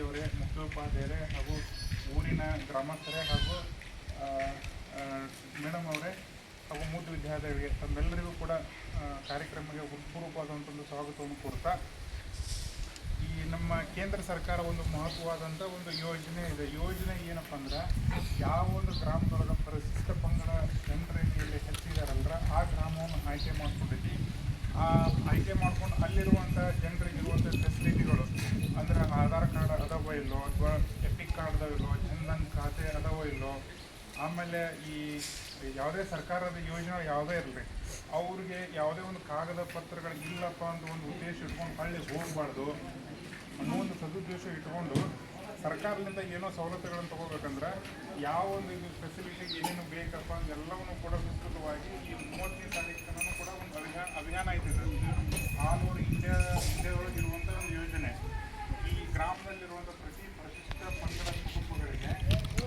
ಅವರೇ, ಮುಖ್ಯೋಪಾಧ್ಯಾಯರೇ ಹಾಗೂ ಊರಿನ ಗ್ರಾಮಸ್ಥರೇ ಹಾಗೂ ಮೇಡಮ್ ಅವರೇ ಹಾಗೂ ಮೂಲ ವಿದ್ಯಾರ್ಥಿಗಳಿಗೆ ತಮ್ಮೆಲ್ಲರಿಗೂ ಕೂಡ ಕಾರ್ಯಕ್ರಮಕ್ಕೆ ಹೃತ್ಪೂರ್ವಕವಾದಂಥ ಒಂದು ಸ್ವಾಗತವನ್ನು ಕೊಡ್ತಾ, ಈ ನಮ್ಮ ಕೇಂದ್ರ ಸರ್ಕಾರ ಒಂದು ಮಹತ್ವವಾದಂಥ ಒಂದು ಯೋಜನೆ ಇದೆ. ಯೋಜನೆ ಏನಪ್ಪ ಅಂದ್ರೆ, ಯಾವ ಒಂದು ಗ್ರಾಮದೊಳಗೆ ಪರಿಶಿಷ್ಟ ಪಂಗಡ ಜನರೇಖೆಯಲ್ಲಿ ಹೆಚ್ಚಿದಾರಲ್ರ ಆ ಗ್ರಾಮವನ್ನು ಆಯ್ಕೆ ಮಾಡ್ಕೊಂಡಿದ್ವಿ. ಆ ಆಯ್ಕೆ ಮಾಡ್ಕೊಂಡು ಅಲ್ಲಿರುವಂಥ ಜನರಿಗಿರುವಂಥ ಫೆಸಿಲಿಟಿಗಳು ಅಂದರೆ ಆಧಾರ್ ಕಾರ್ಡ್ ಅದಾವೋ ಇಲ್ಲೋ, ಅಥವಾ ಎಪಿಕ್ ಕಾರ್ಡ್ ಅದಾವ ಇಲ್ಲೋ, ಜನ್ಧನ್ ಖಾತೆ ಅದಾವೋ ಇಲ್ಲೋ, ಆಮೇಲೆ ಈ ಯಾವುದೇ ಸರ್ಕಾರದ ಯೋಜನೆ ಯಾವುದೇ ಇರಲಿ, ಅವ್ರಿಗೆ ಯಾವುದೇ ಒಂದು ಕಾಗದ ಪತ್ರಗಳು ಇಲ್ಲಪ್ಪ ಅಂತ ಒಂದು ಉದ್ದೇಶ ಇಟ್ಕೊಂಡು ಹಳ್ಳಿ ಹೋಗಬಾರ್ದು ಅನ್ನೋ ಒಂದು ಸದುದ್ದೇಶ ಇಟ್ಕೊಂಡು ಸರ್ಕಾರದಿಂದ ಏನೋ ಸವಲತ್ತುಗಳನ್ನು ತೊಗೋಬೇಕಂದ್ರೆ ಯಾವ ಒಂದು ಇದು ಫೆಸಿಲಿಟಿಗೆ ಏನೇನು ಬೇಕಪ್ಪ ಅಂದೆಲ್ಲವನ್ನು ಕೂಡ ವಿಸ್ತೃತವಾಗಿ ಈ 30ನೇ ತಾರೀಕು ತನಕ ಕೂಡ ಒಂದು ಅಭಿಯಾನ ಐತಿದೆ. ಆಲ್ ಓವರ್ ಇಂಡಿಯಾದೊಳಗೆ ಇರುವಂಥ ಒಂದು ಯೋಜನೆ.